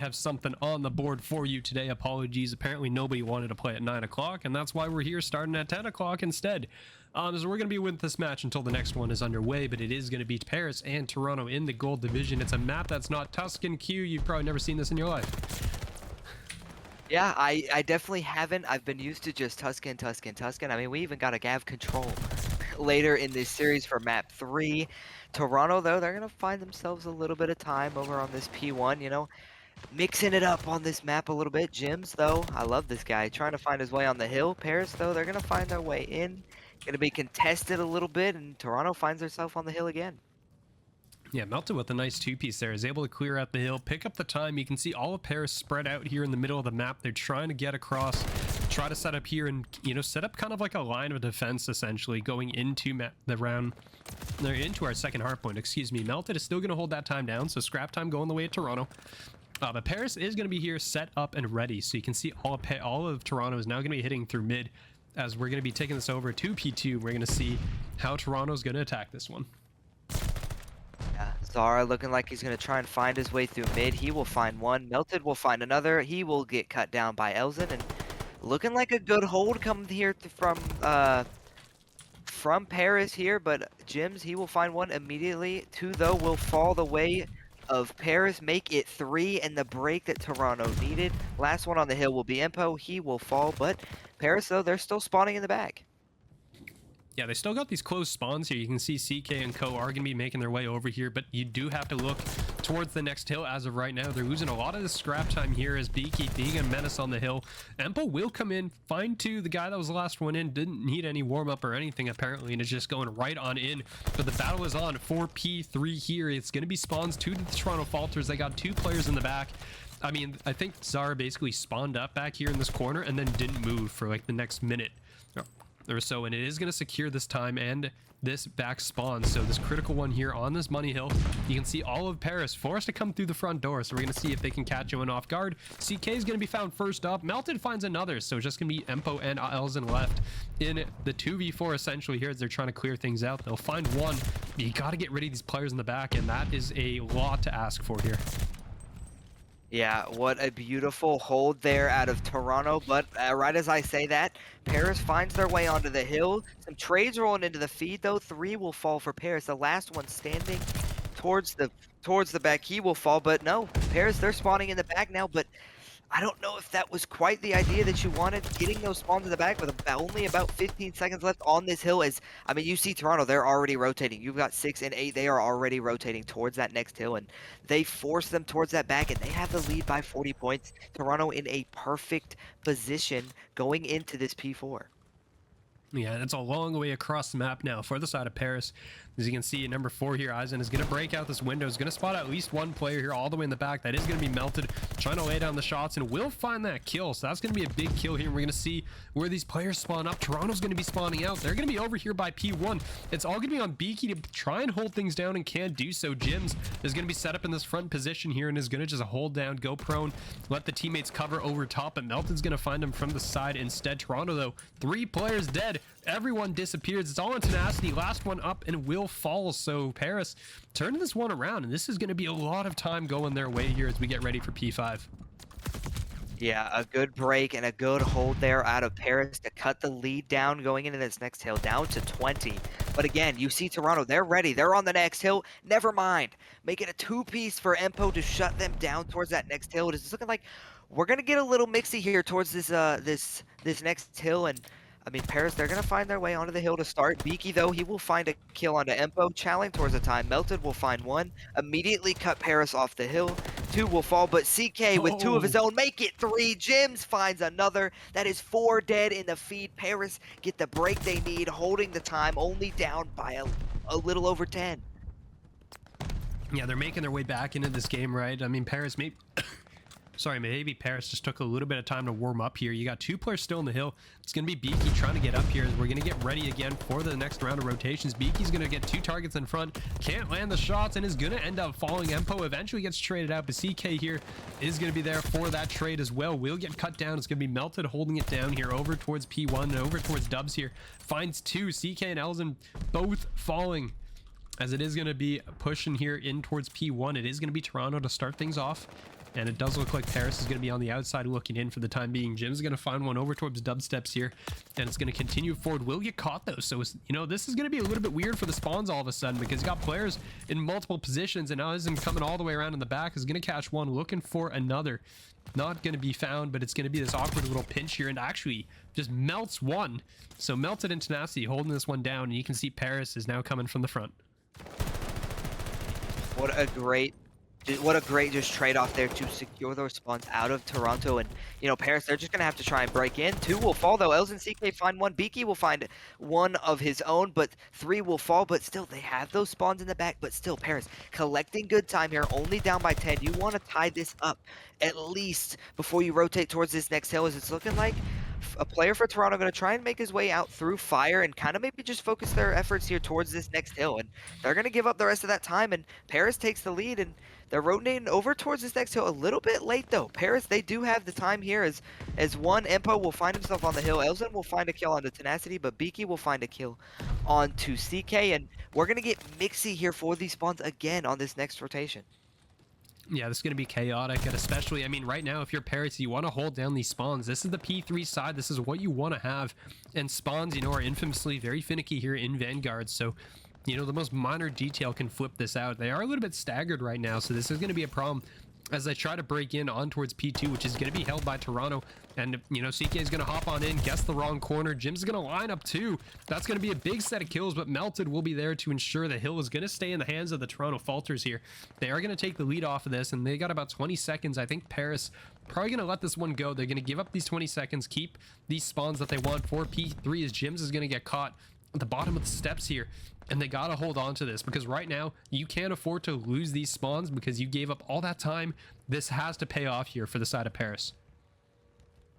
Have something on the board for you today. Apologies, apparently nobody wanted to play at 9 o'clock, and that's why we're here starting at 10 o'clock instead. So we're going to be with this match until the next one is underway, but it is going to be Paris and Toronto in the gold division. It's a map that's not Tuscan Q. You've probably never seen this in your life. Yeah, I definitely haven't. I've been used to just Tuscan. I mean, we even got a Gav control later in this series for map 3. Toronto, though, they're going to find themselves a little bit of time over on this P1, you know, mixing it up on this map a little bit. Jims, though, I love this guy, trying to find his way on the hill. Paris, though, they're going to find their way in. Going to be contested a little bit, and Toronto finds herself on the hill again. Yeah, Melted with a nice two-piece there is able to clear out the hill, pick up the time. You can see all of Paris spread out here in the middle of the map. They're trying to get across, try to set up here and, you know, set up kind of like a line of defense, essentially, going into the round. They're into our second hard point, excuse me. Melted is still going to hold that time down, so scrap time going the way of Toronto. But Paris is going to be here set up and ready, so you can see all of Toronto is now going to be hitting through mid, as we're going to be taking this over to P2. We're going to see how Toronto's going to attack this one. Yeah, Zara looking like he's going to try and find his way through mid. He will find one. Melted will find another. He will get cut down by Elzen, and looking like a good hold coming here from Paris here, but Jims, he will find one immediately. 2, though, will fall the way of Paris, make it 3, and the break that Toronto needed. Last one on the hill will be Empo. He will fall, but Paris, though, they're still spawning in the back. Yeah, they still got these close spawns here. You can see CK and Co are going to be making their way over here, but you do have to look towards the next hill as of right now. They're losing a lot of the scrap time here as Beaky being a menace on the hill. Empo will come in, find 2. The guy that was the last one in didn't need any warm-up or anything, apparently, and is just going right on in. But the battle is on for P3 here. It's going to be spawns 2 to the Toronto Falters. They got 2 players in the back. I mean, I think Zara basically spawned up back here in this corner and then didn't move for like the next minute or so, and it is going to secure this time and this back spawn. So this critical one here on this money hill, you can see all of Paris forced to come through the front door, so we're going to see if they can catch one off guard. CK is going to be found first up. Melted finds another, so it's just going to be Empo and Elzen left in the 2v4 essentially here as they're trying to clear things out. They'll find one. You got to get rid of these players in the back, and that is a lot to ask for here. Yeah, what a beautiful hold there out of Toronto, but right as I say that, Paris finds their way onto the hill. Some trades rolling into the feed, though. 3 will fall for Paris. The last one standing towards the back, he will fall, but no, Paris, they're spawning in the back now, but I don't know if that was quite the idea that you wanted, getting those spawns in the back with only about 15 seconds left on this hill. As I mean, you see Toronto, they're already rotating. You've got 6 and 8. They are already rotating towards that next hill, and they force them towards that back, and they have the lead by 40 points. Toronto in a perfect position going into this P4. Yeah, that's a long way across the map now for the side of Paris. As you can see, number 4 here, Eisen is going to break out this window. Is going to spot at least one player here all the way in the back. That is going to be Melted, trying to lay down the shots, and will find that kill. So that's going to be a big kill here. We're going to see where these players spawn up. Toronto's going to be spawning out. They're going to be over here by P1. It's all going to be on Beaky to try and hold things down, and can't do so. Jims is going to be set up in this front position here and is going to just hold down, go prone, let the teammates cover over top, and Melted's going to find him from the side instead. Toronto, though, 3 players dead. Everyone disappears. It's all on tenacity. Last one up and will fall. So Paris turning this one around, and this is going to be a lot of time going their way here as we get ready for P5. Yeah, a good break and a good hold there out of Paris to cut the lead down going into this next hill, down to 20. But again, you see Toronto, they're ready. They're on the next hill. Never mind. Make it a 2-piece for Empo to shut them down towards that next hill. It's looking like we're going to get a little mixy here towards this this next hill, and I mean, Paris, they're going to find their way onto the hill to start. Beaky, though, he will find a kill onto Empo. Challenge towards the time. Melted will find one. Immediately cut Paris off the hill. 2 will fall, but CK with 2 of his own. Make it 3. Jims finds another. That is 4 dead in the feed. Paris get the break they need, holding the time, only down by a little over 10. Yeah, they're making their way back into this game, right? I mean, Paris maybe... Sorry, maybe Paris just took a little bit of time to warm up here. You got 2 players still in the hill. It's going to be Beaky trying to get up here as we're going to get ready again for the next round of rotations. Beaky's going to get 2 targets in front. Can't land the shots and is going to end up falling. Empo eventually gets traded out, but CK here is going to be there for that trade as well. Will get cut down. It's going to be Melted holding it down here over towards P1 and over towards Dubs here. Finds 2. CK and Elzen both falling, as it is going to be pushing here in towards P1. It is going to be Toronto to start things off. And it does look like Paris is going to be on the outside looking in for the time being. Jim's going to find one over towards dubsteps here, and it's going to continue forward. Will get caught though, so you know, this is going to be a little bit weird for the spawns all of a sudden, because you got players in multiple positions, and now isn't coming all the way around in the back, is going to catch one, looking for another. Not going to be found, but it's going to be this awkward little pinch here, and actually just melts one. So Melted and Tenacity holding this one down, and you can see Paris is now coming from the front. What a great just trade-off there to secure those spawns out of Toronto. And, you know, Paris, they're just going to have to try and break in. 2 will fall, though. Els and CK find one. Beaky will find one of his own, but 3 will fall. But still, they have those spawns in the back. But still, Paris collecting good time here, only down by 10. You want to tie this up at least before you rotate towards this next hill, as it's looking like a player for Toronto going to try and make his way out through fire and kind of maybe just focus their efforts here towards this next hill. And they're going to give up the rest of that time, and Paris takes the lead, and they're rotating over towards this next hill a little bit late though. Paris, they do have the time here, as one Empo will find himself on the hill. Elzen will find a kill onto Tenacity, but Beaky will find a kill onto CK, and we're going to get Mixy here for these spawns again on this next rotation. Yeah, this is going to be chaotic, and especially, I mean, right now, if you're Paris, you want to hold down these spawns. This is the P3 side. This is what you want to have. And spawns, you know, are infamously very finicky here in Vanguard. So, you know, the most minor detail can flip this out. They are a little bit staggered right now, so this is going to be a problem as they try to break in on towards P2, which is going to be held by Toronto. And, you know, CK is going to hop on in, guess the wrong corner. Jim's going to line up too. That's going to be a big set of kills, but Melted will be there to ensure the hill is going to stay in the hands of the Toronto Falters here. They are going to take the lead off of this, and they got about 20 seconds. I think Paris probably going to let this one go. They're going to give up these 20 seconds, keep these spawns that they want for P3, as Jim's is going to get caught at the bottom of the steps here. And they got to hold on to this, because right now you can't afford to lose these spawns because you gave up all that time. This has to pay off here for the side of Paris.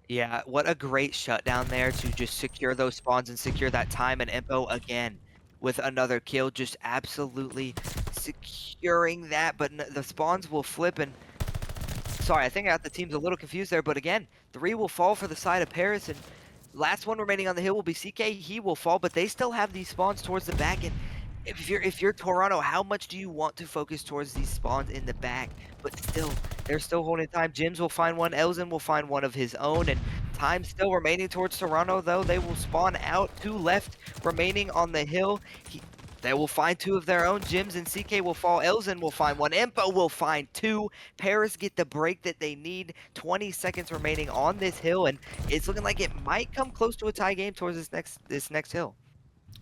Yeah, what a great shutdown there to just secure those spawns and secure that time. And Empo again with another kill, just absolutely securing that. But the spawns will flip, and sorry, I think I got the teams a little confused there. But again, 3 will fall for the side of Paris, and last one remaining on the hill will be CK. He will fall, but they still have these spawns towards the back. And if you're Toronto, how much do you want to focus towards these spawns in the back? But still, they're still holding time. Jims will find one. Elzen will find one of his own. And time still remaining towards Toronto, though. They will spawn out. 2 left remaining on the hill. They will find 2 of their own. Jims and CK will fall. Elzen will find 1. Empo will find 2. Paris get the break that they need. 20 seconds remaining on this hill, and it's looking like it might come close to a tie game towards this next hill.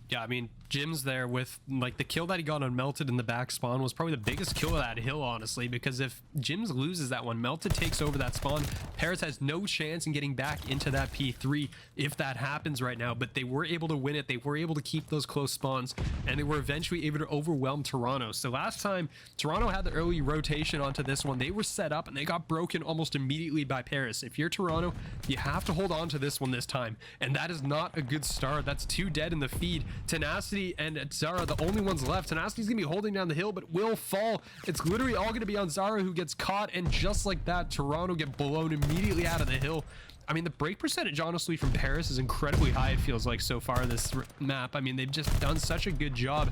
Yeah, I mean, Jim's there with, like, the kill that he got on Melted in the back spawn was probably the biggest kill of that hill, honestly, because if Jim's loses that one, Melted takes over that spawn, Paris has no chance in getting back into that P3 if that happens right now, but they were able to win it. They were able to keep those close spawns, and they were eventually able to overwhelm Toronto. So last time, Toronto had the early rotation onto this one. They were set up, and they got broken almost immediately by Paris. If you're Toronto, you have to hold on to this one this time, and that is not a good start. That's 2 dead in the feed. Tenacity and Zara, the only ones left. Tenacity's gonna be holding down the hill, but will fall. It's literally all gonna be on Zara, who gets caught, and just like that, Toronto get blown immediately out of the hill. I mean, the break percentage, honestly, from Paris is incredibly high, it feels like, so far this map. I mean, they've just done such a good job.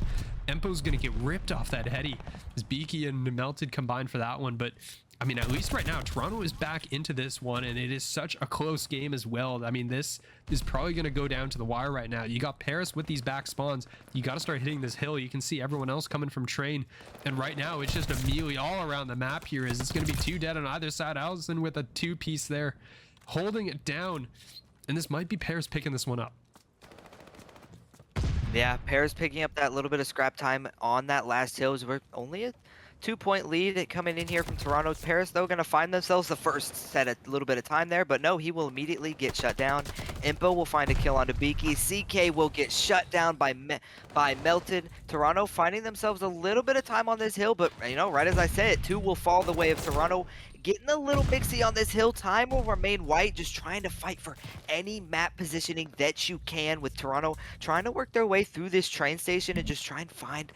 Empo's gonna get ripped off that heady. As Beaky and Melted combined for that one, but I mean, at least right now, Toronto is back into this one, and it is such a close game as well. I mean, this is probably going to go down to the wire right now. You got Paris with these back spawns. You got to start hitting this hill. You can see everyone else coming from train, and right now, it's just immediately all around the map here. It's going to be 2 dead on either side. Allison with a 2-piece there, holding it down, and this might be Paris picking this one up. Yeah, Paris picking up that little bit of scrap time on that last hill. We're only a 2-point lead coming in here from Toronto. Paris, though, going to find themselves the first set a little bit of time there, but no, he will immediately get shut down. Impo will find a kill onto Beaky. CK will get shut down by Melted. Toronto finding themselves a little bit of time on this hill, but, you know, right as I said, 2 will fall the way of Toronto. Getting a little mixy on this hill. Time will remain white, just trying to fight for any map positioning that you can, with Toronto trying to work their way through this train station and just try and find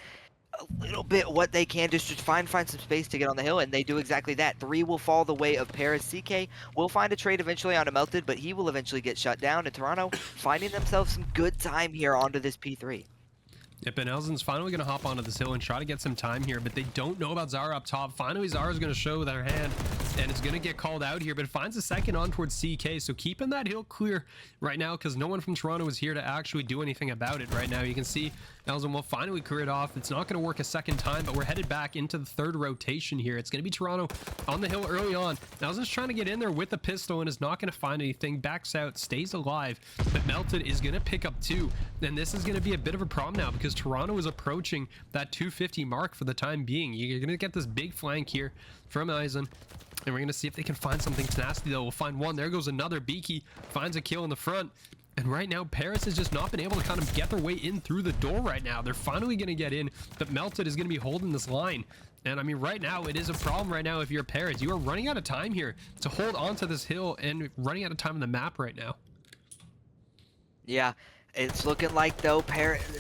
a little bit what they can, just to find some space to get on the hill, and they do exactly that. 3 will fall the way of Paris. CK will find a trade eventually onto Melted, but he will eventually get shut down, and Toronto finding themselves some good time here onto this P3. Yep, and Elzen's finally going to hop onto this hill and try to get some time here, but they don't know about Zara up top. Finally, Zara's going to show their hand. and it's going to get called out here, but it finds a second on towards CK. So keeping that hill clear right now, because no one from Toronto is here to actually do anything about it right now. You can see Elzen will finally clear it off. It's not going to work a second time, but we're headed back into the third rotation here. It's going to be Toronto on the hill early on. Elzen's trying to get in there with the pistol and is not going to find anything. Backs out, stays alive, but Melted is going to pick up 2. And this is going to be a bit of a problem now because Toronto is approaching that 250 mark for the time being. You're going to get this big flank here from Eisen. And we're going to see if they can find something. Tenacity, though, will find one. There goes another. Beaky finds a kill in the front. And right now, Paris has just not been able to kind of get their way in through the door right now. They're finally going to get in, but Melted is going to be holding this line. And I mean, right now, it is a problem right now if you're Paris. You are running out of time here to hold onto this hill and running out of time on the map right now. Yeah. It's looking like, though,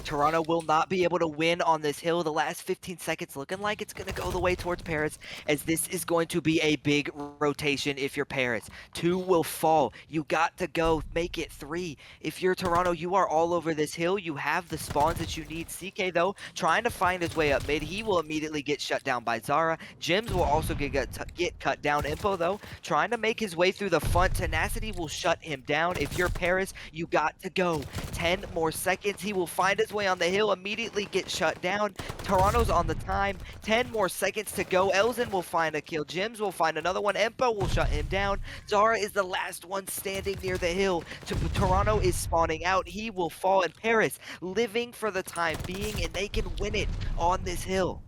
Toronto will not be able to win on this hill. The last 15 seconds looking like it's going to go the way towards Paris, as this is going to be a big rotation if you're Paris. 2 will fall. You got to go. Make it 3. If you're Toronto, you are all over this hill. You have the spawns that you need. CK, though, trying to find his way up mid. He will immediately get shut down by Zara. Jims will also get cut down. Impo, though, trying to make his way through the front. Tenacity will shut him down. If you're Paris, you got to go. 10 more seconds. He will find his way on the hill, immediately get shut down. Toronto's on the time. 10 more seconds to go. Elzen will find a kill. Jims will find another one. Empo will shut him down. Zara is the last one standing near the hill. Toronto is spawning out. He will fall, and Paris living for the time being, and they can win it on this hill.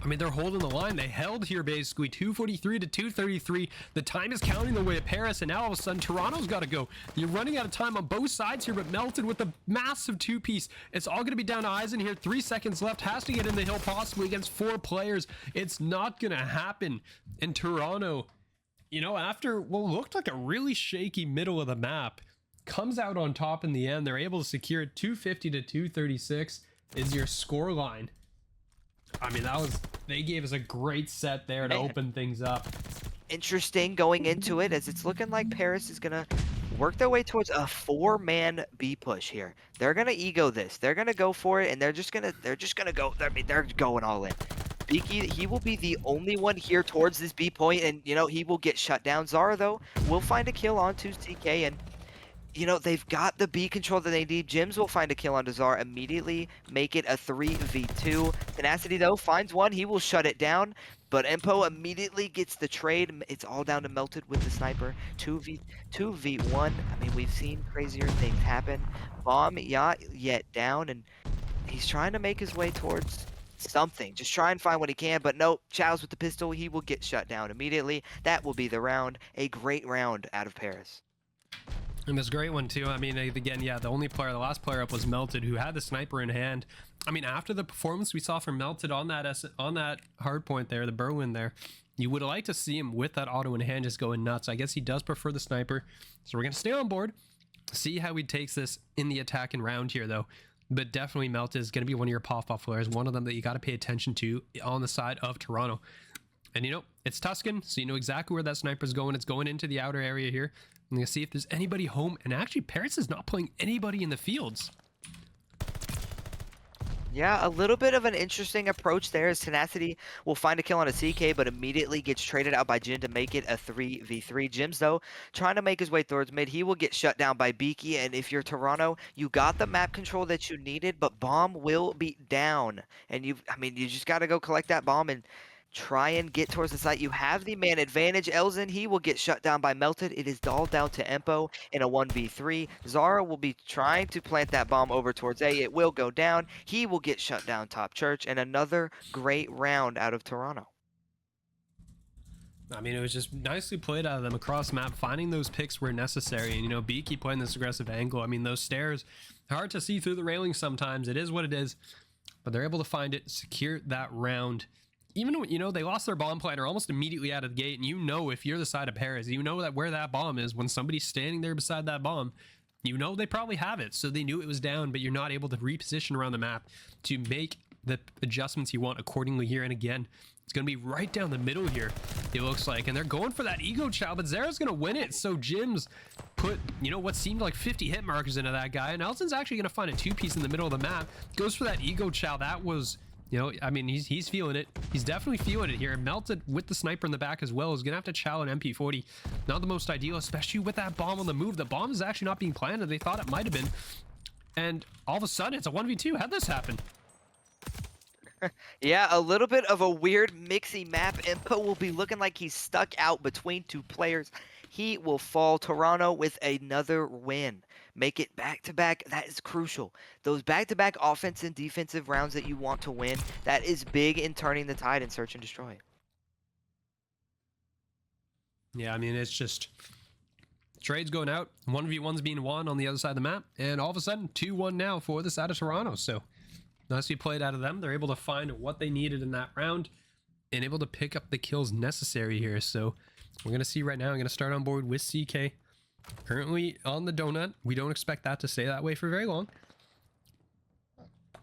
I mean, they're holding the line. They held here basically 243 to 233. The time is counting the way of Paris, and now all of a sudden Toronto's got to go. You're running out of time on both sides here, but Melted with a massive 2-piece. It's all going to be down to Eisen here. 3 seconds left. Has to get in the hill possibly against 4 players. It's not going to happen. And Toronto, you know, after what looked like a really shaky middle of the map, comes out on top in the end. They're able to secure it. 250 to 236 is your score line. I mean, they gave us a great set there to open things up. Interesting going into it, as it's looking like Paris is gonna work their way towards a 4-man B push here. They're gonna ego this. They're gonna go for it, and they're just gonna go. I mean, they're going all in. Beaky, he will be the only one here towards this B point, and you know he will get shut down. Zara, though, will find a kill onto CK, and you know, they've got the B control that they need. Jims will find a kill on Zara, immediately make it a 3v2. Tenacity, though, finds one. He will shut it down, but Empo immediately gets the trade. It's all down to Melted with the sniper. 2v1. I mean, we've seen crazier things happen. Bomb yet down, and he's trying to make his way towards something. Just try and find what he can, but nope. Chow's with the pistol. He will get shut down immediately. That will be the round. A great round out of Paris. And this great one too. I mean, again, yeah, the last player up was Melted, who had the sniper in hand. I mean, after the performance we saw from Melted on that hard point there, the Berlin there, you would like to see him with that auto in hand just going nuts. I guess he does prefer the sniper, so we're gonna stay on board, see how he takes this in the attacking round here, though. But definitely Melted is gonna be one of your pop-off players, one of them that you got to pay attention to on the side of Toronto. And you know, it's Tuscan, so you know exactly where that sniper's going. It's going into the outer area here. I'm going to see if there's anybody home. And actually, Paris is not playing anybody in the fields. Yeah, a little bit of an interesting approach there, as Tenacity will find a kill on a CK, but immediately gets traded out by Jin to make it a 3v3. Jims, though, trying to make his way towards mid. He will get shut down by Beaky, and if you're Toronto, you got the map control that you needed, but bomb will be down. And you just got to go collect that bomb and try and get towards the site. You have the man advantage. Elzen, he will get shut down by Melted. It is all down to Empo in a 1v3. Zara will be trying to plant that bomb over towards A. It will go down. He will get shut down top church, and another great round out of Toronto. I mean, it was just nicely played out of them across map, finding those picks where necessary. And, you know, Beaky playing this aggressive angle. I mean, those stairs, hard to see through the railing sometimes. It is what it is. But they're able to find it, secure that round. Even when, you know, they lost their bomb planter almost immediately out of the gate, and you know, if you're the side of Paris, you know that where that bomb is, when somebody's standing there beside that bomb, you know they probably have it. So they knew it was down, but you're not able to reposition around the map to make the adjustments you want accordingly here. And again, it's going to be right down the middle here, it looks like. And they're going for that ego chow, but Zara's going to win it. So Jims put, you know, what seemed like 50 hit markers into that guy. And Elton's actually going to find a 2-piece in the middle of the map. Goes for that ego chow. That was You know, I mean, he's feeling it. He's definitely feeling it here. Melted with the sniper in the back as well is going to have to chow an MP40. Not the most ideal, especially with that bomb on the move. The bomb is actually not being planted. They thought it might have been. And all of a sudden, it's a 1v2. How'd this happen? Yeah, a little bit of a weird mixy map. Impo will be looking like he's stuck out between two players. He will fall. Toronto with another win. Make it back-to-back. That is crucial. Those back-to-back offensive and defensive rounds that you want to win, that is big in turning the tide in search and destroy. Yeah, I mean, it's just trades going out. 1v1's being won on the other side of the map. And all of a sudden, 2-1 now for the side of Toronto. So nicely played out of them. They're able to find what they needed in that round and able to pick up the kills necessary here. So we're going to see right now. I'm going to start on board with CK. Currently on the donut. We don't expect that to stay that way for very long.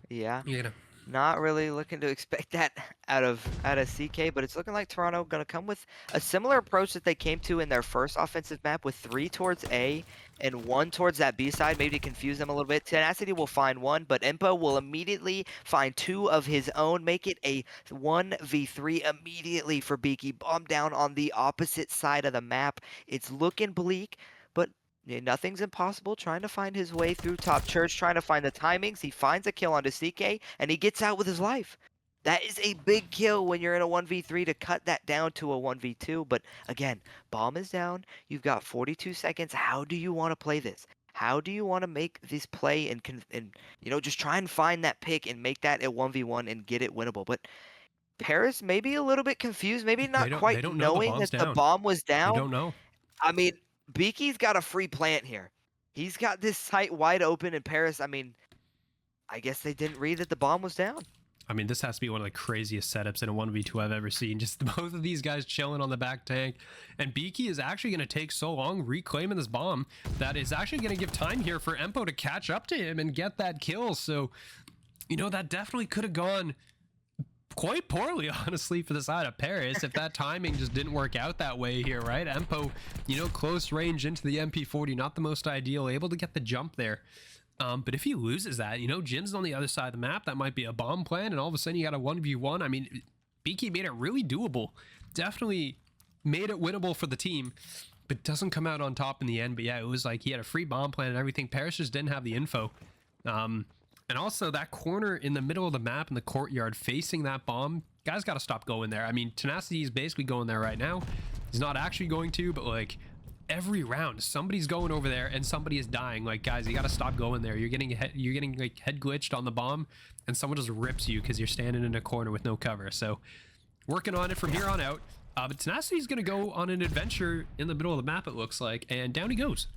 Yeah. You know, not really looking to expect that out of CK, but it's looking like Toronto going to come with a similar approach that they came to in their first offensive map, with 3 towards A and 1 towards that B side, maybe to confuse them a little bit. Tenacity will find 1, but Empo will immediately find 2 of his own, make it a 1v3 immediately for Beaky. Bomb down on the opposite side of the map. It's looking bleak, but nothing's impossible. Trying to find his way through top church, trying to find the timings. He finds a kill onto CK, and he gets out with his life. That is a big kill when you're in a 1v3 to cut that down to a 1v2. But again, bomb is down. You've got 42 seconds. How do you want to play this? How do you want to make this play and you know, just try and find that pick and make that a 1v1 and get it winnable? But Paris maybe a little bit confused, maybe not quite knowing that the bomb was down. They don't know. I mean, Beaky's got a free plant here. He's got this site wide open in Paris. I mean, I guess they didn't read that the bomb was down. I mean, this has to be one of the craziest setups in a 1v2 I've ever seen. Just both of these guys chilling on the back tank. And Beaky is actually going to take so long reclaiming this bomb that is actually going to give time here for Empo to catch up to him and get that kill. So, you know, that definitely could have gone quite poorly, honestly, for the side of Paris if that timing just didn't work out that way here, right? Empo, you know, close range into the MP40, not the most ideal, able to get the jump there. But if he loses that, you know, Jim's on the other side of the map, that might be a bomb plan, and all of a sudden you got a 1v1. I mean, Beaky made it really doable. Definitely made it winnable for the team, but doesn't come out on top in the end. But yeah, it was like he had a free bomb plan and everything. Paris just didn't have the info. And also that corner in the middle of the map in the courtyard facing that bomb, guys got to stop going there. I mean, Tenacity is basically going there right now. He's not actually going to, but like every round somebody's going over there and somebody is dying. Like, guys, you got to stop going there. You're getting like head glitched on the bomb and someone just rips you because you're standing in a corner with no cover. So working on it from here on out. But Tenacity's going to go on an adventure in the middle of the map, it looks like, and down he goes.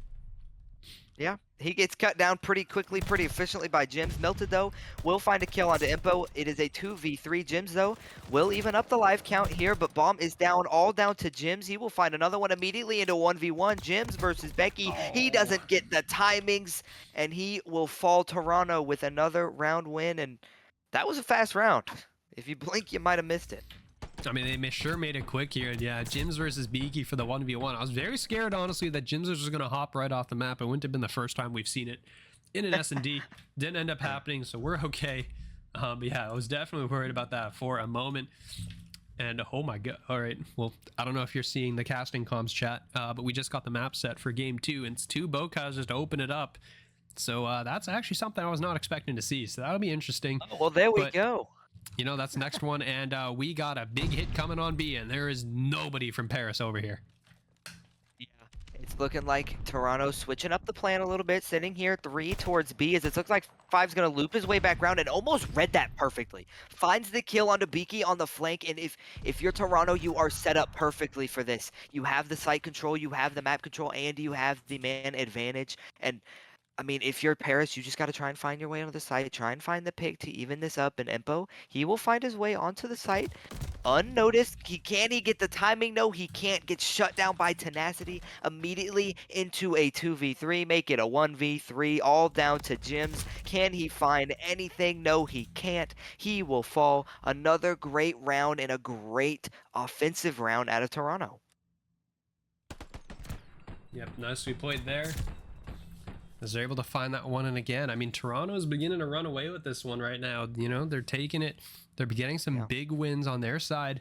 Yeah, he gets cut down pretty quickly, pretty efficiently by Jims. Melted, though, will find a kill onto Impo. It is a 2v3. Jims, though, will even up the life count here, but Bomb is down, all down to Jims. He will find another one immediately into 1v1. Jims versus Becky. He doesn't get the timings, and he will fall. Toronto with another round win, and that was a fast round. If you blink, you might have missed it. I mean, they sure made it quick here. And yeah, Jims versus Beaky for the 1v1. I was very scared, honestly, that Jims was just going to hop right off the map. It wouldn't have been the first time we've seen it in an S&D. Didn't end up happening, so we're okay. But yeah, I was definitely worried about that for a moment. And oh my god. All right. Well, I don't know if you're seeing the casting comms chat, but we just got the map set for game 2. And it's 2 Bokas just to open it up. So that's actually something I was not expecting to see. So that'll be interesting. Oh, well, there we go. You know, that's the next one, and we got a big hit coming on B, and there is nobody from Paris over here. Yeah, it's looking like Toronto switching up the plan a little bit, sitting here 3 towards B, as it looks like 5's going to loop his way back around and almost read that perfectly. Finds the kill onto Beaky on the flank, and if you're Toronto, you are set up perfectly for this. You have the site control, you have the map control, and you have the man advantage, and I mean, if you're Paris, you just got to try and find your way onto the site. Try and find the pick to even this up. And Empo, he will find his way onto the site unnoticed. Can he get the timing? No, he can't. Get shut down by Tenacity immediately into a 2v3. Make it a 1v3, all down to Jims. Can he find anything? No, he can't. He will fall. Another great round and a great offensive round out of Toronto. Yep, nicely played there. as they're able to find that one. And again, I mean, Toronto's beginning to run away with this one right now. You know, they're taking it. They're getting some big wins on their side.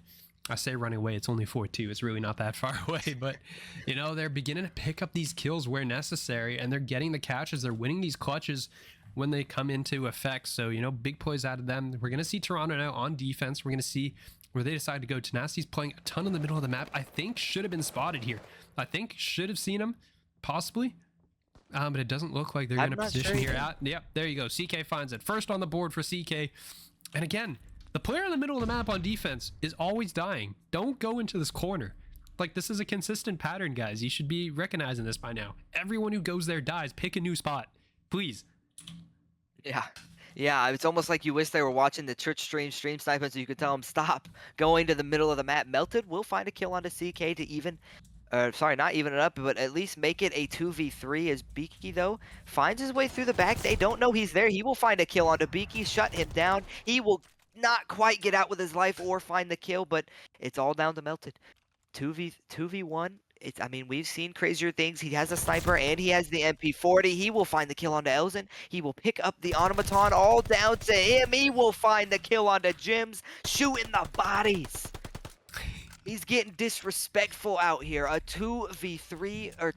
I say running away, it's only 4-2. It's really not that far away. But, you know, they're beginning to pick up these kills where necessary. And they're getting the catches. They're winning these clutches when they come into effect. So, you know, big plays out of them. We're going to see Toronto now on defense. We're going to see where they decide to go. Tenacity's playing a ton in the middle of the map. I think should have been spotted here. I think should have seen him, possibly. But it doesn't look like they're in a position here. Yep, there you go. CK finds it. First on the board for CK. And again, the player in the middle of the map on defense is always dying. Don't go into this corner. Like, this is a consistent pattern, guys. You should be recognizing this by now. Everyone who goes there dies. Pick a new spot, please. Yeah. Yeah, it's almost like you wish they were watching the church stream sniping so you could tell them stop going to the middle of the map. Melted will find a kill onto CK to even, sorry, not even it up, but at least make it a 2v3 as Beaky, though, finds his way through the back. They don't know he's there. He will find a kill onto Beaky, shut him down. He will not quite get out with his life or find the kill, but it's all down to Melted. 2v1. I mean, we've seen crazier things. He has a sniper and he has the MP40. He will find the kill onto Elzen. He will pick up the automaton, all down to him. He will find the kill onto Jims, shooting the bodies. He's getting disrespectful out here. A 2v3 or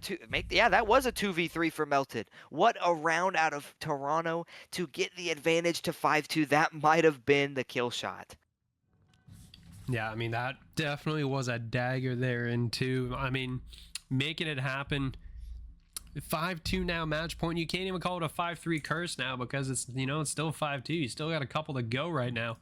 yeah, that was a 2v3 for Melted. What a round out of Toronto to get the advantage to 5-2. That might have been the kill shot. Yeah, I mean, that definitely was a dagger there into, I mean, making it happen. 5-2 now, match point. You can't even call it a 5-3 curse now because it's, you know, it's still 5-2. You still got a couple to go right now.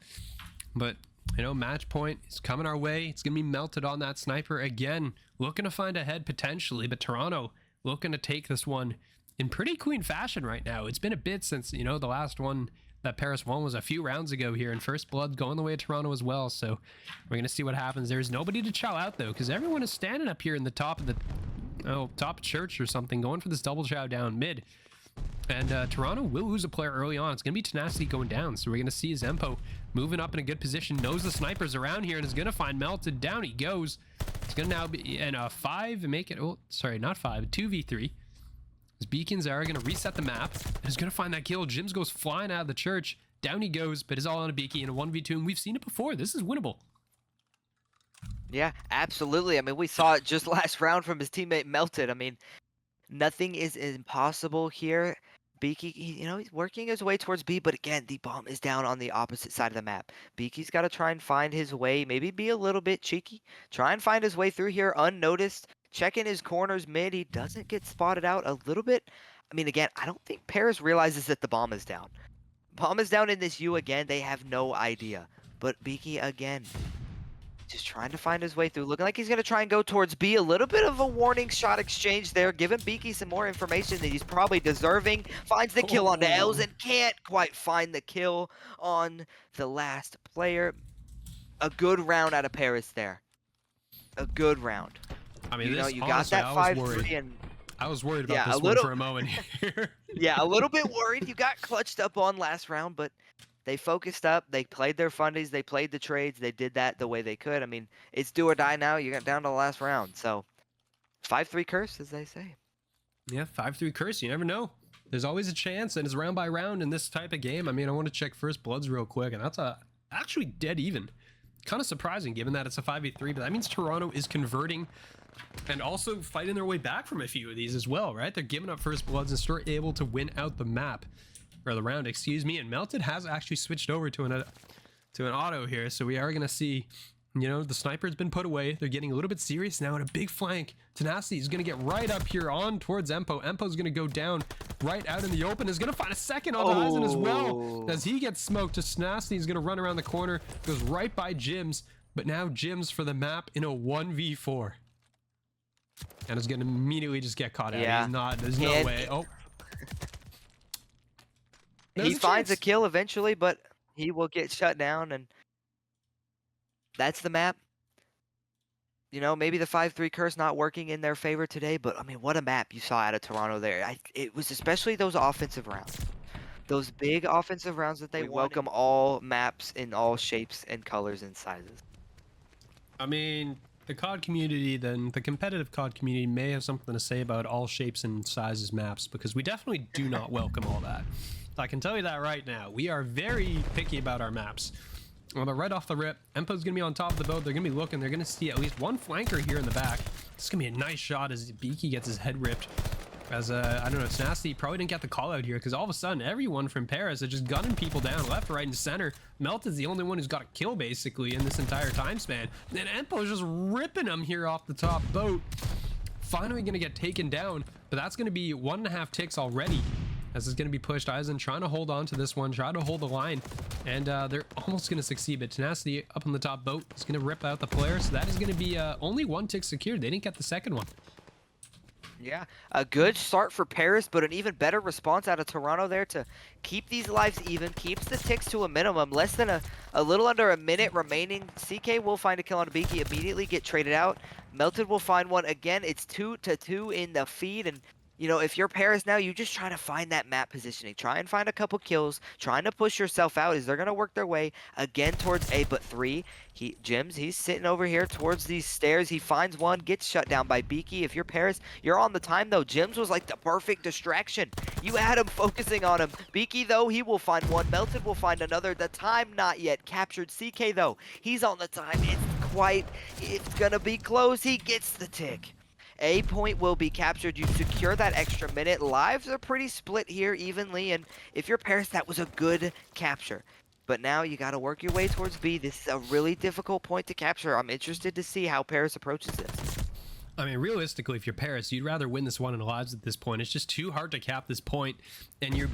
But, you know, match point is coming our way. It's going to be Melted on that sniper again. Looking to find a head potentially, but Toronto looking to take this one in pretty clean fashion right now. It's been a bit since, you know, the last one that Paris won was a few rounds ago here, and First Blood going the way of Toronto as well. So we're going to see what happens. There's nobody to chow out, though, because everyone is standing up here in the top of the top church or something, going for this double chow down mid. And Toronto will lose a player early on. It's going to be Tenacity going down. So we're going to see Zempo moving up in a good position, knows the sniper's around here, and is going to find Melted. Down he goes. It's going to now be in a 5 and make it, oh, sorry, not 5, 2v3. Beacons are going to reset the map and is going to find that kill. Jims goes flying out of the church. Down he goes, but is all on a Beaky in a 1v2, and we've seen it before. This is winnable. Yeah, absolutely. I mean, we saw it just last round from his teammate Melted. I mean, nothing is impossible here. Beaky, you know, he's working his way towards B, but again, the bomb is down on the opposite side of the map. Beaky's got to try and find his way, maybe be a little bit cheeky. Try and find his way through here unnoticed. Checking his corners mid. He doesn't get spotted out a little bit. I mean, again, I don't think Paris realizes that the bomb is down. Bomb is down in this U again. They have no idea. But Beaky, again, just trying to find his way through. Looking like he's going to try and go towards B. A little bit of a warning shot exchange there. Giving Beaky some more information that he's probably deserving. Finds the kill onto Elzen. Can't quite find the kill on the last player. A good round out of Paris there. A good round. I mean, you know, this, you honestly, got that 5-3 and I was worried about this one for a moment here. Yeah, a little bit worried. You got clutched up on last round, but they focused up. They played their fundies. They played the trades. They did that the way they could. I mean, it's do or die now. You got down to the last round. So 5-3 curse, as they say. Yeah, 5-3 curse. You never know. There's always a chance, and it's round by round in this type of game. I mean, I want to check First Bloods real quick, and that's actually dead even. Kind of surprising given that it's a 5v3, but that means Toronto is converting and also fighting their way back from a few of these as well, right? They're giving up First Bloods and still able to win out the map, or the round, excuse me. And Melted has actually switched over to an auto here, so we are going to see, you know, the sniper's been put away. They're getting a little bit serious now, and a big flank. Tenacity is going to get right up here on towards Empo. Empo's going to go down right out in the open. Is going to find a second on the horizon as well. As he gets smoked, Tenacity is going to run around the corner, goes right by Jims, but now Jims for the map in a 1v4. And is going to immediately just get caught out. Yeah. He's not, there's no way. Oh. He finds a kill eventually, but he will get shut down, and that's the map. You know, maybe the 5-3 curse not working in their favor today, but I mean, what a map you saw out of Toronto there. It was especially those offensive rounds. Those big offensive rounds that they welcome all maps in all shapes and colors and sizes. I mean, The COD community, then the competitive COD community may have something to say about all shapes and sizes maps, because we definitely do not welcome all that. I can tell you that right now. We are very picky about our maps. Well, but right off the rip, Empo's gonna be on top of the boat. They're gonna be looking. They're gonna see at least one flanker here in the back. This is gonna be a nice shot as Beaky gets his head ripped. As I don't know, Snasty probably didn't get the call out here, because all of a sudden everyone from Paris is just gunning people down left, right, and center. Melted's the only one who's got a kill basically in this entire time span. And Empo's just ripping them here off the top boat. Finally gonna get taken down, but that's gonna be 1.5 ticks already. As it's going to be pushed. Eisen trying to hold on to this one, try to hold the line, and they're almost going to succeed, but Tenacity up on the top boat is going to rip out the player, so that is going to be only 1 tick secured. They didn't get the second one. Yeah, a good start for Paris, but an even better response out of Toronto there to keep these lives even, keeps the ticks to a minimum. Less than a little under a minute remaining. CK will find a kill on Beaky, immediately get traded out. Melted will find one again. It's 2-2 in the feed, and you know, if you're Paris now, you just try to find that map positioning. Try and find a couple kills. Trying to push yourself out as they're going to work their way again towards A, but 3. Jims, he's sitting over here towards these stairs. He finds one, gets shut down by Beaky. If you're Paris, you're on the time, though. Jims was like the perfect distraction. You had him focusing on him. Beaky, though, he will find one. Melted will find another. The time not yet captured. CK, though, he's on the time. It's going to be close. He gets the tick. A point will be captured. You secure that extra minute. Lives are pretty split here evenly, and if you're Paris, that was a good capture. But now you got to work your way towards B. This is a really difficult point to capture. I'm interested to see how Paris approaches this. I mean, realistically, if you're Paris, you'd rather win this one in lives at this point. It's just too hard to cap this point, and you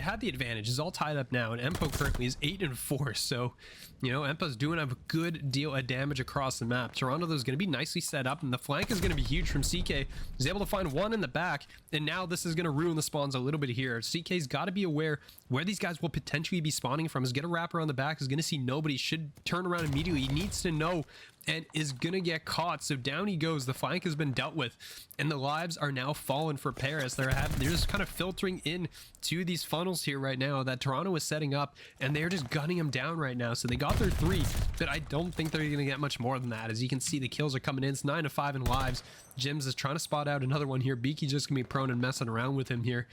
had the advantage. It's all tied up now, and Empo currently is 8-4. So, you know, Empo's doing a good deal of damage across the map. Toronto, though, is going to be nicely set up, and the flank is going to be huge from CK. He's able to find one in the back, and now this is going to ruin the spawns a little bit here. CK's got to be aware where these guys will potentially be spawning from. Is going to wrap around the back, is going to see nobody, should turn around immediately. He needs to know, and is gonna get caught. So down he goes. The flank has been dealt with, and the lives are now fallen for Paris. They're just kind of filtering in to these funnels here right now that Toronto is setting up, and they're just gunning them down right now. So they got their 3, but I don't think they're gonna get much more than that. As you can see, the kills are coming in. It's 9-5 in lives. Jims is trying to spot out another one here. Beaky just gonna be prone and messing around with him here,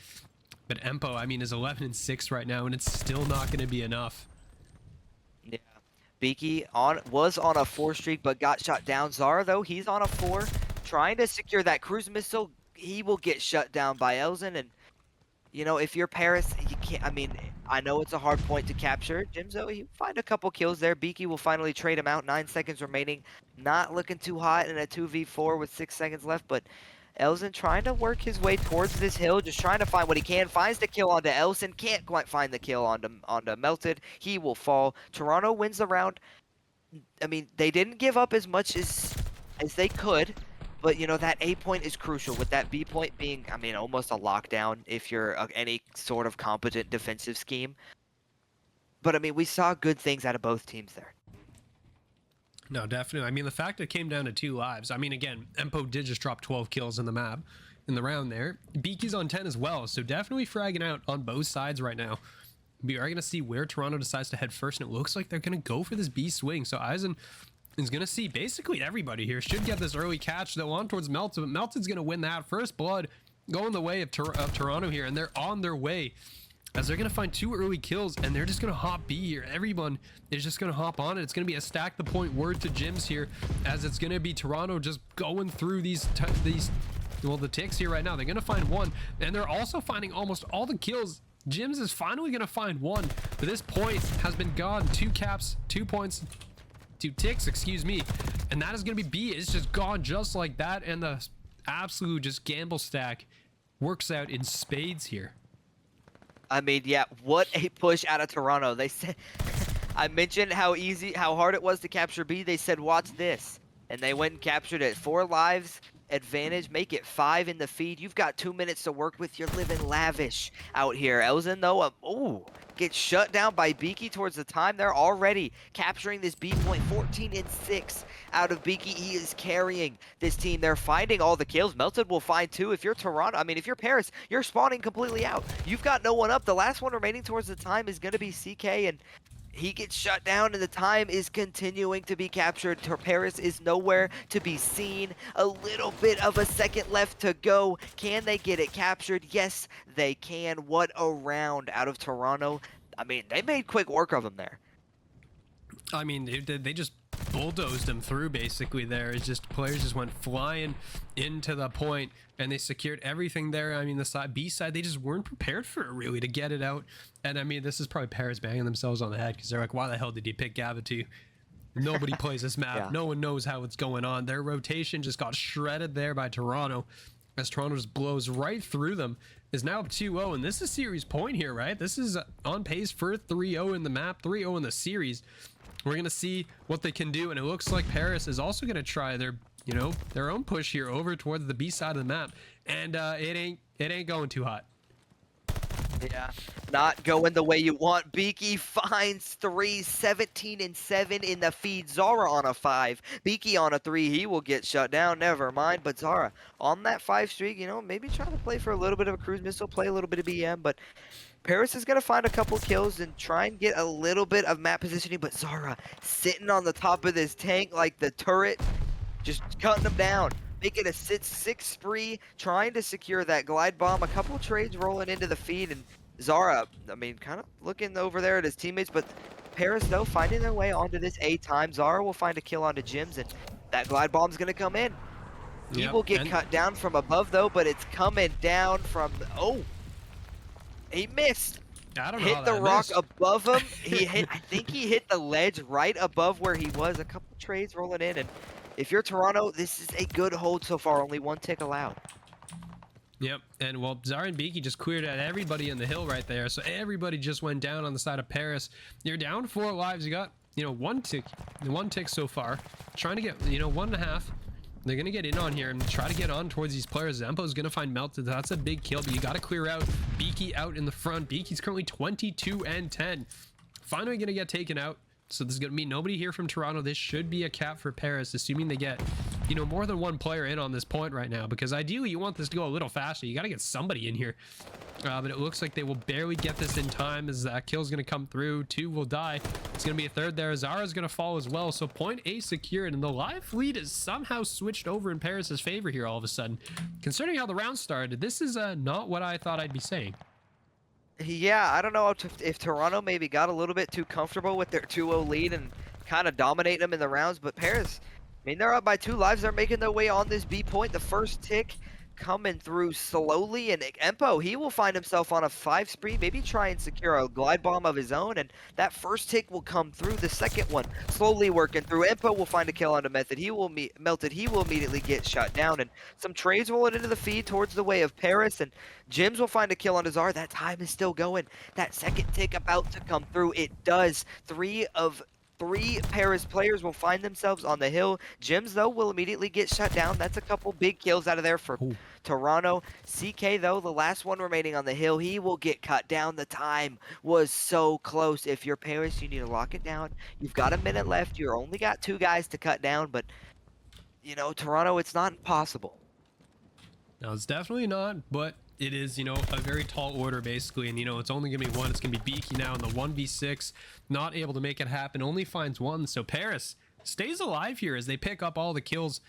but Empo, I mean, is 11-6 right now, and it's still not gonna be enough. Yeah. Beaky was on a 4 streak, but got shot down. Zara, though, he's on a 4, trying to secure that cruise missile. He will get shut down by Elzen, and you know, if you're Paris, you can't. I mean, I know it's a hard point to capture. Jimzo, you find a couple kills there. Beaky will finally trade him out. 9 seconds remaining. Not looking too hot in a 2v4 with 6 seconds left, but Elzen trying to work his way towards this hill, just trying to find what he can. Finds the kill onto Elson, can't quite find the kill onto Melted. He will fall. Toronto wins the round. I mean, they didn't give up as much as they could, but you know, that A point is crucial, with that B point being, I mean, almost a lockdown if you're any sort of competent defensive scheme. But I mean, we saw good things out of both teams there. No, definitely. I mean, the fact it came down to 2 lives. I mean, again, Empo did just drop 12 kills in the map, in the round there. Beaky's on 10 as well, so definitely fragging out on both sides right now. We are going to see where Toronto decides to head first, and it looks like they're going to go for this B swing. So Eisen is going to see basically everybody here. Should get this early catch. They'll on towards Melted, but Melted's going to win that. First blood going the way of Toronto here, and they're on their way, as they're going to find 2 early kills, and they're just going to hop B here. Everyone is just going to hop on it. It's going to be a stack the point word to Jims here, as it's going to be Toronto just going through the ticks here right now. They're going to find 1, and they're also finding almost all the kills. Jims is finally going to find 1, but this point has been gone. 2 caps, 2 points, 2 ticks, excuse me, and that is going to be B. It's just gone just like that, and the absolute just gamble stack works out in spades here. I mean, yeah, what a push out of Toronto. They said, I mentioned how hard it was to capture B. They said, watch this. And they went and captured it. 4 lives, advantage, make it 5 in the feed. You've got 2 minutes to work with. You're living lavish out here. Elzen, though, gets shut down by Beaky towards the time. They're already capturing this B point. 14-6 out of Beaky. He is carrying this team. They're finding all the kills. Melted will find 2. If you're Toronto, I mean, if you're Paris, you're spawning completely out. You've got no one up. The last one remaining towards the time is going to be CK, and he gets shut down and the time is continuing to be captured. Paris is nowhere to be seen. A little bit of a second left to go. Can they get it captured? Yes, they can. What a round out of Toronto. I mean, they made quick work of him there. I mean, they just bulldozed them through basically there. It's just players just went flying into the point and they secured everything there. I mean, the side B side, they just weren't prepared for it really to get it out. And I mean, this is probably Paris banging themselves on the head because they're like, why the hell did you pick Gavatu? Nobody plays this map. Yeah. No one knows how it's going on. Their rotation just got shredded there by Toronto as Toronto just blows right through them. Is now up 2-0, and this is series point here, right? This is on pace for 3-0 in the map, 3-0 in the series. We're gonna see what they can do, and it looks like Paris is also gonna try their, you know, their own push here over towards the B side of the map, and it ain't going too hot. Yeah, not going the way you want. Beaky finds 3, 17 and 7 in the feed. Zara on a 5. Beaky on a 3. He will get shut down. Never mind. But Zara on that 5 streak, you know, maybe trying to play for a little bit of a cruise missile, play a little bit of BM. But Paris is going to find a couple kills and try and get a little bit of map positioning. But Zara sitting on the top of this tank like the turret, just cutting them down. Making a 6 spree, trying to secure that glide bomb. A couple trades rolling into the feed, and Zara, I mean, kind of looking over there at his teammates, but Paris, though, finding their way onto this A time. Zara will find a kill onto Jims, and that glide bomb's going to come in. He will get cut down from above, though, but it's coming down from... Oh! He missed! I don't know hit how the that rock missed. above him. He hit, I think he hit the ledge right above where he was. A couple trades rolling in, and if you're Toronto, this is a good hold so far. Only 1 tick allowed. Yep, and well, Zara and Beaky just cleared out everybody in the hill right there, so everybody just went down on the side of Paris. You're down 4 lives. You got, you know, 1 tick so far. Trying to get, you know, 1.5. They're gonna get in on here and try to get on towards these players. Zempo's gonna find Melted. That's a big kill, but you gotta clear out. Beaky out in the front. Beaky's currently 22 and 10. Finally gonna get taken out. So there's gonna be nobody here from Toronto. This should be a cap for Paris, assuming they get, you know, more than 1 player in on this point right now, because ideally you want this to go a little faster. You got to get somebody in here, but it looks like they will barely get this in time as that kill's going to come through. 2 will die. It's going to be a 3rd there. Zara's going to fall as well, so point A secured, and the live lead is somehow switched over in Paris's favor here all of a sudden. Considering how the round started, this is not what I thought I'd be saying. Yeah, I don't know if Toronto maybe got a little bit too comfortable with their 2-0 lead and kind of dominate them in the rounds, but Paris, I mean, they're up by 2 lives. They're making their way on this B point. The first tick coming through slowly, and Empo, he will find himself on a 5 spree, maybe try and secure a glide bomb of his own, and that first tick will come through. The second one slowly working through. Empo will find a kill onto Method. He will Melted. He will immediately get shut down, and some trades rolling into the feed towards the way of Paris, and Jims will find a kill on Zara. That time is still going. That second tick about to come through. It does. 3 of 3 Paris players will find themselves on the hill. Jims, though, will immediately get shut down. That's a couple big kills out of there for Toronto. CK, though, the last one remaining on the hill, he will get cut down. The time was so close. If you're Paris, you need to lock it down. You've got a minute left. You've only got 2 guys to cut down, but, you know, Toronto, it's not impossible. No, it's definitely not, but it is, you know, a very tall order basically, and you know, it's only gonna be 1. It's gonna be Beaky now in the 1v6, not able to make it happen, only finds 1. So Paris stays alive here as they pick up all the kills,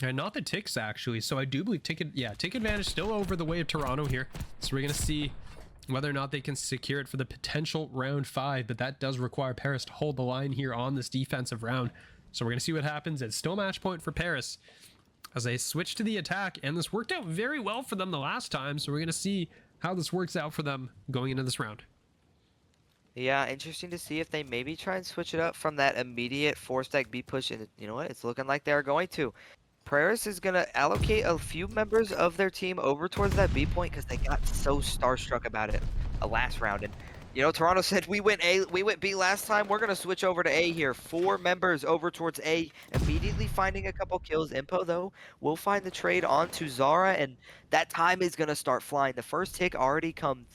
and not the ticks actually. So I do believe tick advantage still over the way of Toronto here. So we're gonna see whether or not they can secure it for the potential round 5, but that does require Paris to hold the line here on this defensive round. So we're gonna see what happens. It's still match point for Paris as they switch to the attack, and this worked out very well for them the last time, so we're going to see how this works out for them going into this round. Yeah, interesting to see if they maybe try and switch it up from that immediate 4-stack B push, and you know what, it's looking like they're going to. Paris is going to allocate a few members of their team over towards that B point because they got so starstruck about it last round, and you know, Toronto said we went B last time. We're gonna switch over to A here. 4 members over towards A, immediately finding a couple kills. Impo though will find the trade onto Zara, and that time is gonna start flying. The first tick already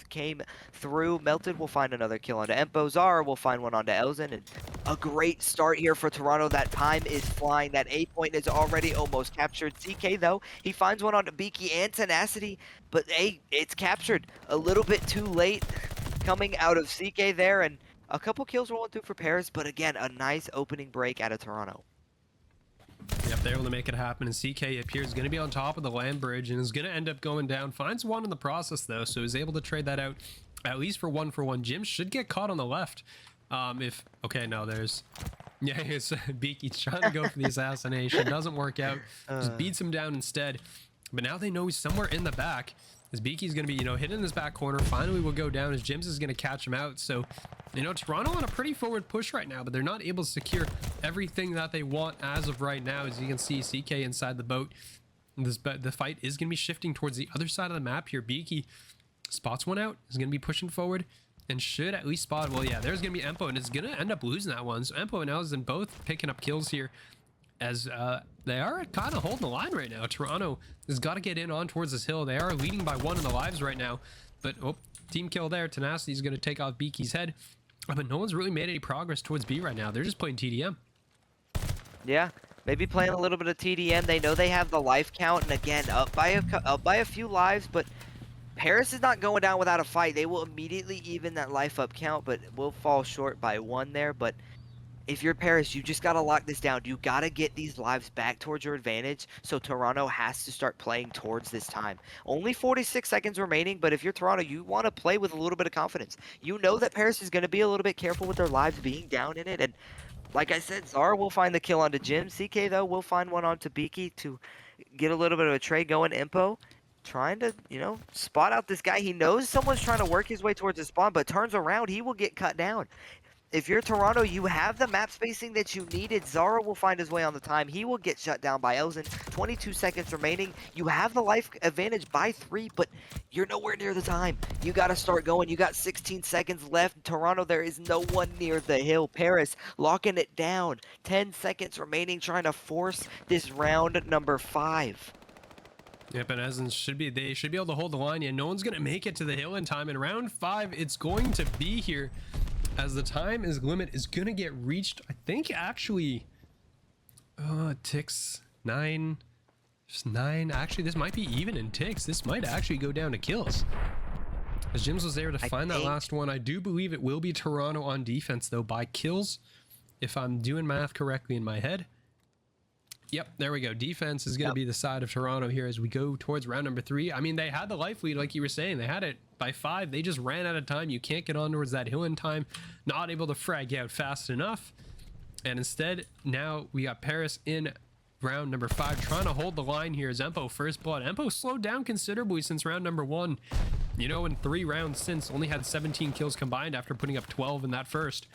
came through. Melted will find another kill onto Impo. Zara will find one onto Elzen, and a great start here for Toronto. That time is flying. That A point is already almost captured. CK though, he finds one onto Beaky and Tenacity, but A, it's captured a little bit too late. Coming out of CK there, and A couple kills rolling through for Paris, but again, a nice opening break out of Toronto. Yep, they're able to make it happen, and CK appears going to be on top of the land bridge and is going to end up going down. Finds one in the process, though, so he's able to trade that out, at least for one. Jim should get caught on the left. Okay, no, there's... Yeah, it's Beaky's trying to go for the assassination. Doesn't work out. Just beats him down instead. But now they know he's somewhere in the back. As Beaky's going to be, hitting his back corner. Finally will go down as Jims is going to catch him out. So, Toronto on a pretty forward push right now, but they're not able to secure everything that they want as of right now. As you can see, CK inside the boat. The fight is going to be shifting towards the other side of the map here. Beaky spots one out. Is going to be pushing forward and should at least spot. Well, yeah, there's going to be Empo, and it's going to end up losing that one. So Empo and Elzen both picking up kills here, as they are kind of holding the line right now. Toronto has got to get in on towards this hill. They are leading by 1 in the lives right now, but team kill there. Tenacity is going to take off Beaky's head, but no one's really made any progress towards B right now. They're just playing TDM. Yeah, maybe playing a little bit of TDM. They know they have the life count, and again, up by a few lives, but Paris is not going down without a fight. They will immediately even that life up count, but will fall short by 1 there. But if you're Paris, you just got to lock this down. You got to get these lives back towards your advantage, so Toronto has to start playing towards this time. Only 46 seconds remaining, but if you're Toronto, you want to play with a little bit of confidence. You know that Paris is going to be a little bit careful with their lives being down in it, and like I said, Zara will find the kill onto Jim. CK, though, will find one onto Beaky to get a little bit of a trade going. Impo trying to, spot out this guy. He knows someone's trying to work his way towards the spawn, but turns around, he will get cut down. If you're Toronto, you have the map spacing that you needed. Zara will find his way on the time. He will get shut down by Elzen. 22 seconds remaining. You have the life advantage by 3, but you're nowhere near the time. You got to start going. You got 16 seconds left. Toronto, there is no one near the hill. Paris locking it down. 10 seconds remaining, trying to force this round number 5. Yep, and they should be able to hold the line. Yeah, no one's going to make it to the hill in time. In round 5, it's going to be here, as the time limit is going to get reached. I think actually, ticks 9. Just 9. Actually, this might be even in ticks. This might actually go down to kills, as Jims was there to find that last one. I do believe it will be Toronto on defense, though, by kills, if I'm doing math correctly in my head. Yep, there we go. Defense is going to be the side of Toronto here as we go towards round number 3. I mean, they had the life lead, like you were saying. They had it by 5. They just ran out of time. You can't get on towards that hill in time. Not able to frag out fast enough. And instead, now we got Paris in round number 5 trying to hold the line here as Empo first blood. Empo slowed down considerably since round number 1. In 3 rounds since, only had 17 kills combined after putting up 12 in that first.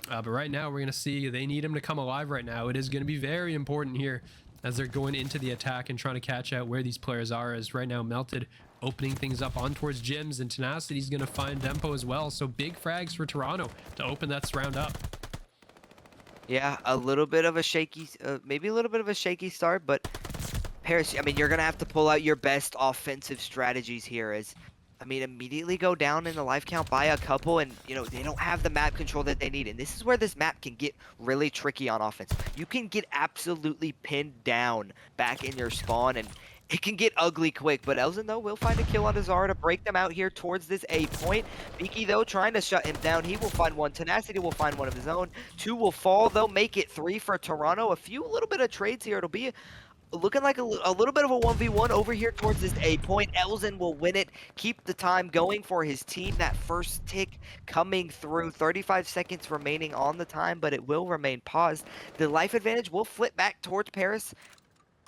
But right now, we're going to see they need him to come alive right now. It is going to be very important here as they're going into the attack and trying to catch out where these players are, as right now Melted opening things up on towards Jims, and Tenacity's going to find Dempo as well. So big frags for Toronto to open that round up. Yeah, a little bit of a shaky, maybe a little bit of a shaky start, but Paris, I mean, you're going to have to pull out your best offensive strategies here as, immediately go down in the life count by a couple, and, they don't have the map control that they need. And this is where this map can get really tricky on offense. You can get absolutely pinned down back in your spawn, and it can get ugly quick. But Elzen, though, will find a kill on Zara to break them out here towards this A point. Beaky, though, trying to shut him down. He will find one. Tenacity will find one of his own. 2 will fall, though, make it 3 for Toronto. A little bit of trades here. It'll be looking like a little bit of a 1v1 over here towards this A point. Elzen will win it, keep the time going for his team. That first tick coming through. 35 seconds remaining on the time, but it will remain paused. The life advantage will flip back towards Paris.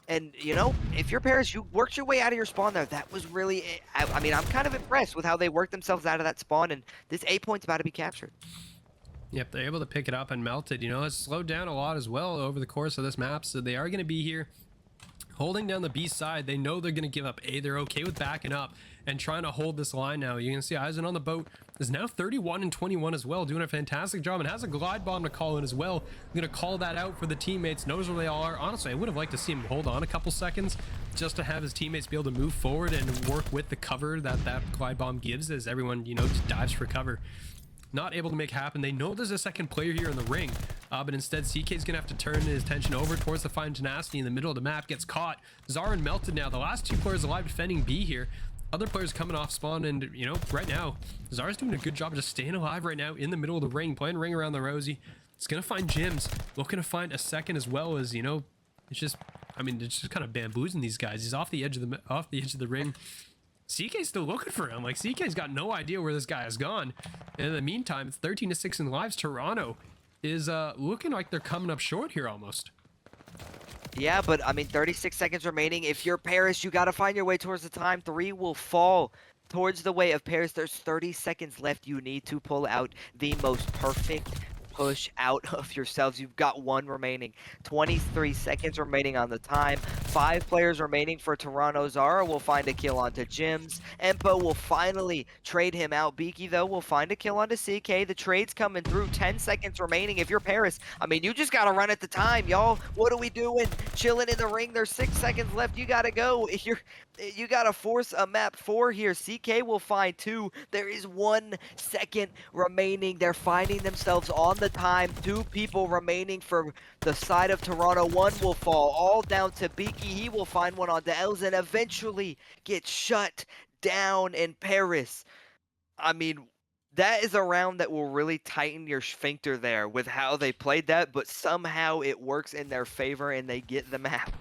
And, if you're Paris, you worked your way out of your spawn there. That was really, I'm kind of impressed with how they worked themselves out of that spawn, and this A point's about to be captured. Yep, they're able to pick it up and melt it. It's slowed down a lot as well over the course of this map, so they are going to be here holding down the B side. They know they're going to give up A. They're okay with backing up and trying to hold this line now. You can see Eisen on the boat is now 31 and 21 as well, doing a fantastic job, and has a glide bomb to call in as well. I'm going to call that out for the teammates, knows where they all are. Honestly, I would have liked to see him hold on a couple seconds just to have his teammates be able to move forward and work with the cover that glide bomb gives, as everyone, just dives for cover. Not able to make happen. They know there's a second player here in the ring, but instead CK's gonna have to turn his attention over towards the fine Tenacity in the middle of the map. Gets caught. Zara and Melted now, the last 2 players alive defending B here. other players coming off spawn, and you know, right now Zara's doing a good job of just staying alive right now in the middle of the ring, playing ring around the Rosie. It's gonna find gyms, looking to find a second as well. As you know, it's just, I mean, it's just kind of bamboozling these guys. He's off the edge of the ring. CK's still looking for him. Like, CK's got no idea where this guy has gone. And in the meantime, it's 13-6 in lives. Toronto is looking like they're coming up short here almost. Yeah, but I mean, 36 seconds remaining. If you're Paris, you got to find your way towards the time. 3 will fall towards the way of Paris. There's 30 seconds left. You need to pull out the most perfect push out of yourselves. You've got 1 remaining. 23 seconds remaining on the time. 5 players remaining for Toronto. Zara will find a kill onto Jims. Empo will finally trade him out. Beaky, though, will find a kill onto CK. The trade's coming through. 10 seconds remaining. If you're Paris, I mean, you just got to run at the time, y'all. What are we doing? Chilling in the ring. There's 6 seconds left. You got to go. You got to force a map 4 here. CK will find 2. There is 1 second remaining. They're finding themselves on the time. 2 people remaining for the side of Toronto. 1 will fall all down to Beaky. He will find one on Els and eventually get shut down in Paris. I mean, that is a round that will really tighten your sphincter there with how they played that, but somehow it works in their favor and they get the map.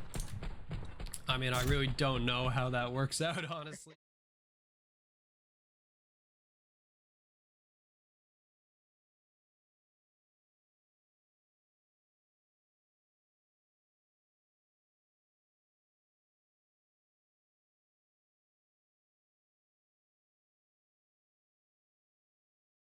I mean, I really don't know how that works out, honestly.